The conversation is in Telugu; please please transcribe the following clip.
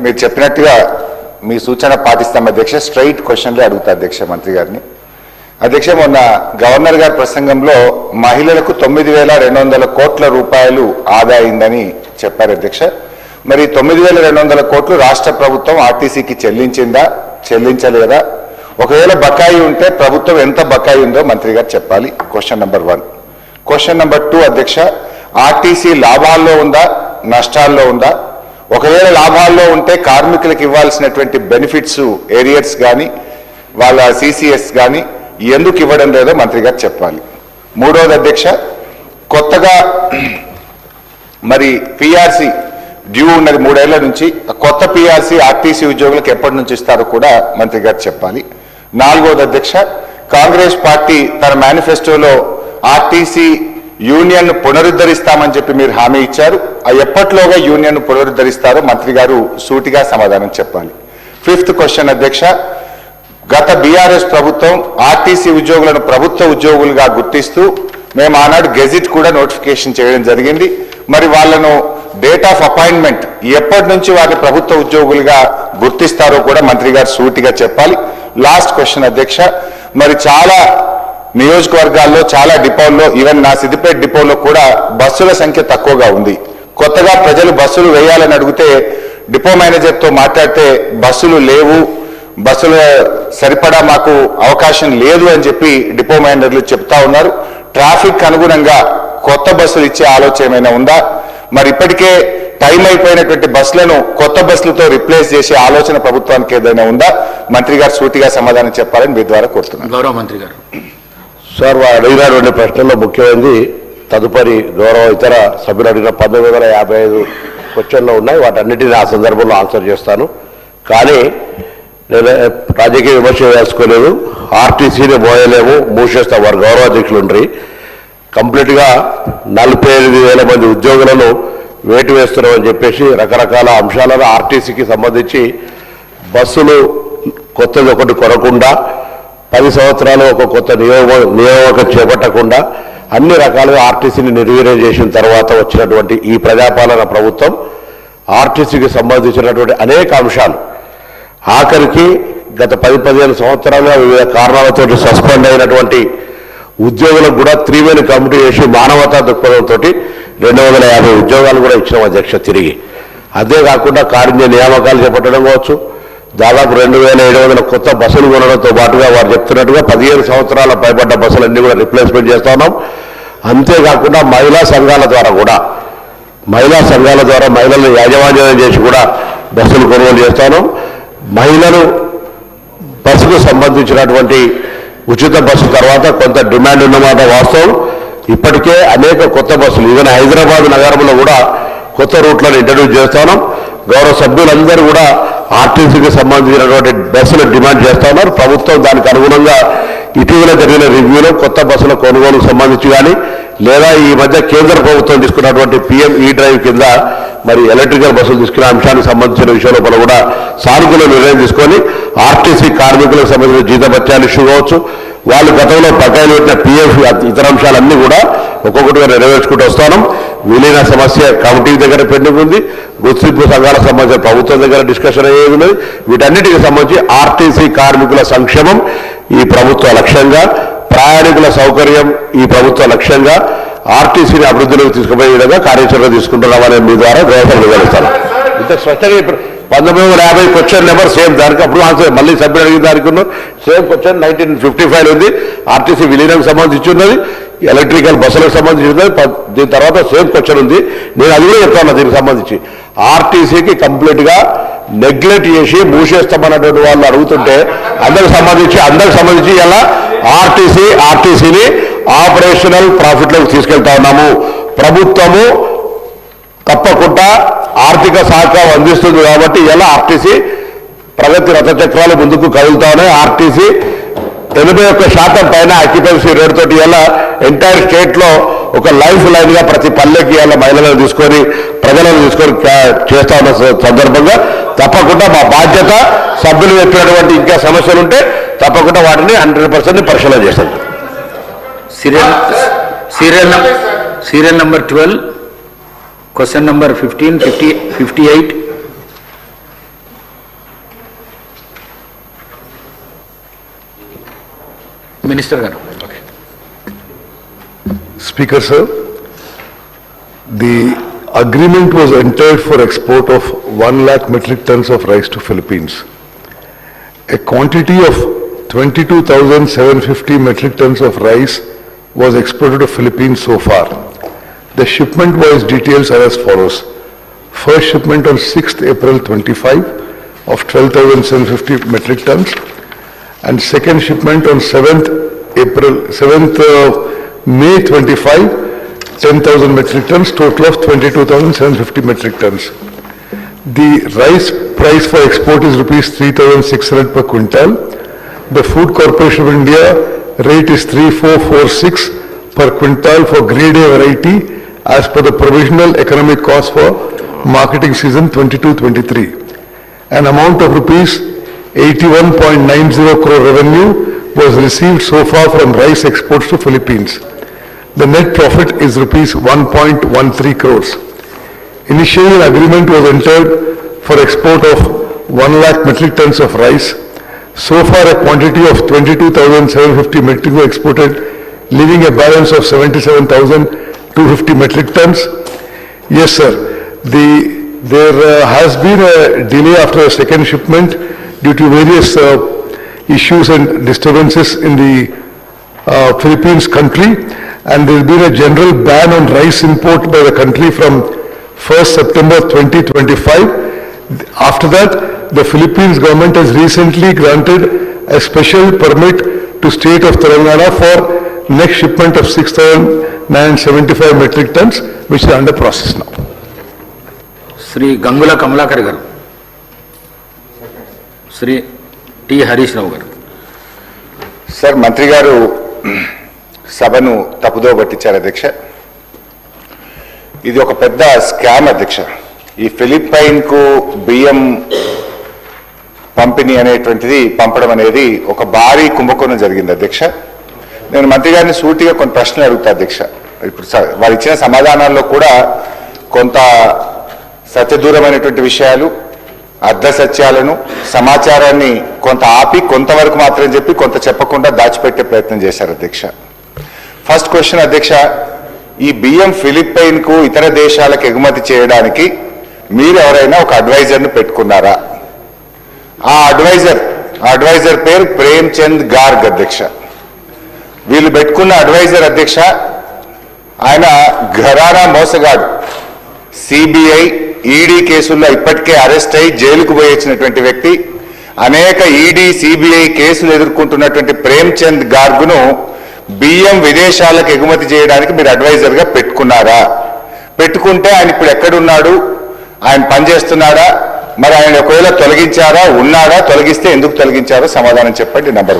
మీరు చెప్పినట్టుగా మీ సూచన పాటిస్తాం అధ్యక్ష. స్ట్రైట్ క్వశ్చన్లే అడుగుతా అధ్యక్ష మంత్రి గారిని. అధ్యక్ష, మొన్న గవర్నర్ గారి ప్రసంగంలో మహిళలకు 9,200 కోట్ల రూపాయలు ఆదా అయిందని చెప్పారు అధ్యక్ష. మరి 9,200 కోట్లు రాష్ట్ర ప్రభుత్వం ఆర్టీసీకి చెల్లించిందా, చెల్లించలేదా? ఒకవేళ బకాయి ఉంటే ప్రభుత్వం ఎంత బకాయి ఉందో మంత్రి గారు చెప్పాలి. Question number 1. క్వశ్చన్ నెంబర్ 2 అధ్యక్ష, ఆర్టీసీ లాభాల్లో ఉందా, నష్టాల్లో ఉందా? ఒకవేళ లాభాల్లో ఉంటే కార్మికులకు ఇవ్వాల్సినటువంటి బెనిఫిట్స్, ఏరియర్స్ కానీ వాళ్ళ సిసిఎస్ కానీ ఎందుకు ఇవ్వడం లేదో మంత్రి గారు చెప్పాలి. 3వది అధ్యక్ష, కొత్తగా మరి పిఆర్సీ డ్యూ ఉన్నది 3 ఏళ్ల నుంచి. కొత్త పిఆర్సీ ఆర్టీసీ ఉద్యోగులకు ఎప్పటి నుంచి ఇస్తారో కూడా మంత్రి గారు చెప్పాలి. 4వది అధ్యక్ష, కాంగ్రెస్ పార్టీ తన మేనిఫెస్టోలో ఆర్టీసీ యూనియన్ పునరుద్ధరిస్తామని చెప్పి మీరు హామీ ఇచ్చారు. ఎప్పట్లోగా యూనియన్ పునరుద్ధరిస్తారో మంత్రి గారు సూటిగా సమాధానం చెప్పాలి. 5th క్వశ్చన్ అధ్యక్ష, గత బీఆర్ఎస్ ప్రభుత్వం ఆర్టీసీ ఉద్యోగులను ప్రభుత్వ ఉద్యోగులుగా గుర్తిస్తూ మేము ఆనాడు గెజిట్ కూడా నోటిఫికేషన్ చేయడం జరిగింది. మరి వాళ్ళను డేట్ ఆఫ్ అపాయింట్మెంట్ ఎప్పటి నుంచి వారిని ప్రభుత్వ ఉద్యోగులుగా గుర్తిస్తారో కూడా మంత్రి గారు సూటిగా చెప్పాలి. లాస్ట్ క్వశ్చన్ అధ్యక్ష, మరి చాలా నియోజకవర్గాల్లో, చాలా డిపోల్లో, ఈవెన్ నా సిద్దిపేట డిపోలో కూడా బస్సుల సంఖ్య తక్కువగా ఉంది. కొత్తగా ప్రజలు బస్సులు వేయాలని అడిగితే డిపో మేనేజర్తో మాట్లాడితే బస్సులు లేవు, బస్సులు సరిపడా మాకు అవకాశం లేదు అని చెప్పి డిపో మేనేజర్లు చెప్తా ఉన్నారు. ట్రాఫిక్ అనుగుణంగా కొత్త బస్సులు ఇచ్చే ఆలోచన ఏమైనా ఉందా? మరి ఇప్పటికే టైం అయిపోయినటువంటి బస్సులను కొత్త బస్సులతో రిప్లేస్ చేసే ఆలోచన ప్రభుత్వానికి ఏదైనా ఉందా? మంత్రి గారు సూటిగా సమాధానం చెప్పాలని మీ ద్వారా కోరుతున్నాను. గౌరవ మంత్రి గారు. సార్, అడిగినటువంటి ప్రశ్నల్లో ముఖ్యమైనది తదుపరి గౌరవ ఇతర సభ్యులు అడిగిన 1955 క్వశ్చన్లు ఉన్నాయి. వాటన్నిటిని ఆ సందర్భంలో ఆన్సర్ చేస్తాను. కానీ నేను రాజకీయ విమర్శ వేసుకోలేదు. ఆర్టీసీని మోయలేము, మూసేస్తాం. వారు గౌరవ అధ్యక్షులు ఉండ్రి కంప్లీట్గా 45,000 మంది ఉద్యోగులను వేటు వేస్తున్నామని చెప్పేసి రకరకాల అంశాలను ఆర్టీసీకి సంబంధించి బస్సులు కొత్తది ఒకటి కొనకుండా 10 సంవత్సరాలు ఒక కొత్త నియామకం చేపట్టకుండా అన్ని రకాలుగా ఆర్టీసీని నిర్వీర్యం చేసిన తర్వాత వచ్చినటువంటి ఈ ప్రజాపాలన ప్రభుత్వం ఆర్టీసీకి సంబంధించినటువంటి అనేక అంశాలు, ఆఖరికి గత 10-15 సంవత్సరాలుగా వివిధ కారణాలతో సస్పెండ్ అయినటువంటి ఉద్యోగులకు కూడా 3-man కమిటీ చేసి మానవతా దృక్పథంతో 250 ఉద్యోగాలు కూడా ఇచ్చిన అధ్యక్ష తిరిగి. అంతేకాకుండా కారుణ్య నియామకాలు చేపట్టడం కావచ్చు, దాదాపు 2,700 కొత్త బస్సులు కొనడంతో పాటుగా వారు చెప్తున్నట్టుగా 15 సంవత్సరాల పైబడ్డ బస్సులన్నీ కూడా రిప్లేస్మెంట్ చేస్తా ఉన్నాం. అంతేకాకుండా మహిళా సంఘాల ద్వారా మహిళలను యాజమాన్యం చేసి కూడా బస్సులు కొనుగోలు చేస్తాను. మహిళలు బస్సుకు సంబంధించినటువంటి ఉచిత బస్సు తర్వాత కొంత డిమాండ్ ఉన్నమాట వాస్తవం. ఇప్పటికే అనేక కొత్త బస్సులు ఈవెన్ హైదరాబాద్ నగరంలో కూడా కొత్త రూట్లను ఇంట్రడ్యూస్ చేస్తాను. గౌరవ సభ్యులందరూ కూడా ఆర్టీసీకి సంబంధించినటువంటి బస్సులు డిమాండ్ చేస్తా ఉన్నారు. ప్రభుత్వం దానికి అనుగుణంగా ఇటీవల జరిగిన రివ్యూలో కొత్త బస్సుల కొనుగోలుకు సంబంధించి కానీ లేదా ఈ మధ్య కేంద్ర ప్రభుత్వం తీసుకున్నటువంటి PM E-Drive కింద మరి ఎలక్ట్రికల్ బస్సులు తీసుకునే అంశానికి సంబంధించిన విషయంలో కూడా సానుకూల నిర్ణయం తీసుకొని ఆర్టీసీ కార్మికులకు సంబంధించిన జీతభత్యాలు ఇష్యూ కావచ్చు, వాళ్ళు గతంలో బకాయిలు పెట్టిన PF ఇతర అంశాలన్నీ కూడా ఒక్కొక్కటిగా నెరవేర్చుకుంటూ వస్తాను. విలీన సమస్య కమిటీ దగ్గర పెండింగ్ ఉంది. గుర్తింపు సంఘాలకు సంబంధించిన ప్రభుత్వం దగ్గర డిస్కషన్ అయ్యేది ఉన్నది. వీటన్నిటికి సంబంధించి ఆర్టీసీ కార్మికుల సంక్షేమం ఈ ప్రభుత్వ లక్ష్యంగా, ప్రయాణికుల సౌకర్యం ఈ ప్రభుత్వ లక్ష్యంగా, ఆర్టీసీని అభివృద్ధిలోకి తీసుకుపోయే విధంగా కార్యాచరణ తీసుకుంటున్నామని మీ ద్వారా గౌరవం వివరిస్తాను. ఇంత స్పష్టంగా 1950 క్వశ్చన్ నెంబర్ సేమ్ దానికి అప్పుడు ఆన్సర్ మళ్ళీ సభ్యులు అడిగిన దానికి సేమ్ క్వశ్చన్ 1955 ఉంది. ఆర్టీసీ విలీనంకి సంబంధించి ఉన్నది, ఎలక్ట్రికల్ బస్సులకు సంబంధించి ఉన్నది. దీని తర్వాత సేమ్ క్వశ్చన్ ఉంది. నేను అది కూడా చెప్తాను. దీనికి సంబంధించి ఆర్టీసీకి కంప్లీట్గా నెగ్లెక్ట్ చేసి మూసేస్తామన్నటువంటి వాళ్ళు అడుగుతుంటే అందరికి సంబంధించి ఇలా ఆర్టీసీని ఆపరేషనల్ ప్రాఫిట్లోకి తీసుకెళ్తా ఉన్నాము. ప్రభుత్వము తప్పకుండా ఆర్థిక సహకారం అందిస్తుంది కాబట్టి ఇలా ఆర్టీసీ ప్రగతి రథచక్రాలు ముందుకు కదులుతా ఉన్నాయి. ఆర్టీసీ 81% పైన ఆక్యుపెన్సీ రేట్ తోటి ఇలా ఎంటైర్ స్టేట్లో ఒక లైఫ్ లైన్గా ప్రతి పల్లెకి ఇలా మహిళలను తీసుకొని ప్రజలను తీసుకొని చేస్తా ఉన్న సందర్భంగా తప్పకుండా మా బాధ్యత సభ్యులు చెప్పినటువంటి ఇంకా సమస్యలు ఉంటే తప్పకుండా వాటిని 100% పరిశీలన చేస్తాం. Serial number 12 question number 15, 58 minister గారు. Speaker sir, the agreement was entered for export of 1 lakh metric tons of rice to Philippines. A quantity of 22,750 metric tons of rice was exported to Philippines so far. The shipment-wise details are as follows. First shipment on 6th April 25 of 12,750 metric tons, and second shipment on 7th May 25, 10,000 metric tons, total of 22,750 metric tons. The rice price for export is rupees 3,600 per quintal. The Food Corporation of India rate is 3,446 per quintal for grade A variety as per the provisional economic cost for marketing season 22-23. An amount of rupees 81.90 crore revenue was received so far from rice exports to Philippines. The net profit is rupees 1.13 crores. Initially, an agreement was entered for export of 1 lakh metric tons of rice. So far, a quantity of 22,750 metric were exported, leaving a balance of 77,250 metric tons. Yes, sir. There has been a delay after the second shipment due to various issues and disturbances in the Philippines country, and there has been a general ban on rice import by the country from 1st September 2025. After that, the Philippines government has recently granted a special permit to state of Telangana for next shipment of 6,975 metric tons, which is under process now. Shri Gangula Kamalakar గారు. శ్రీ టి హరీష్ రావు గారు. సార్, మంత్రి గారు సభను తప్పుదో పట్టించారు అధ్యక్ష. ఇది ఒక పెద్ద స్కామ్ అధ్యక్ష. ఈ ఫిలిప్పైన్కు బియ్యం పంపిణీ అనేటువంటిది పంపడం అనేది ఒక భారీ కుంభకోణం జరిగింది అధ్యక్ష. నేను మంత్రి గారిని సూటిగా కొన్ని ప్రశ్నలు అడుగుతా అధ్యక్ష. ఇప్పుడు వారు ఇచ్చిన సమాధానాల్లో కూడా కొంత సత్యదూరమైనటువంటి విషయాలు, అర్ధ సత్యాలను, సమాచారాన్ని కొంత ఆపి కొంతవరకు మాత్రం చెప్పి కొంత చెప్పకుండా దాచిపెట్టే ప్రయత్నం చేశారు అధ్యక్ష. ఫస్ట్ క్వశ్చన్ అధ్యక్ష, ఈ బియ్యం ఫిలిప్పైన్కు ఇతర దేశాలకు ఎగుమతి చేయడానికి మీరు ఎవరైనా ఒక అడ్వైజర్ను పెట్టుకున్నారా? ఆ అడ్వైజర్ పేరు ప్రేమ్ చంద్ గార్గ్ అధ్యక్ష. వీళ్ళు పెట్టుకున్న అడ్వైజర్ అధ్యక్ష, ఆయన ఘరానా మోసగాడు. సిబిఐ, ఈడీ కేసుల్లో ఇప్పటికే అరెస్ట్ అయి జైలుకు పోయి వచ్చినటువంటి వ్యక్తి. అనేక ఈడీ, సిబిఐ కేసులు ఎదుర్కొంటున్నటువంటి ప్రేమ్ చంద్ గార్గ్ను బియ్యం విదేశాలకు ఎగుమతి చేయడానికి మీరు అడ్వైజర్గా పెట్టుకున్నారా? పెట్టుకుంటే ఆయన ఇప్పుడు ఎక్కడున్నాడు? ఆయన పనిచేస్తున్నాడా? మరి ఆయన ఒకవేళ తొలగించారా? ఉన్నాడా? తొలగిస్తే ఎందుకు తొలగించారో సమాధానం చెప్పండి. నంబర్ 1.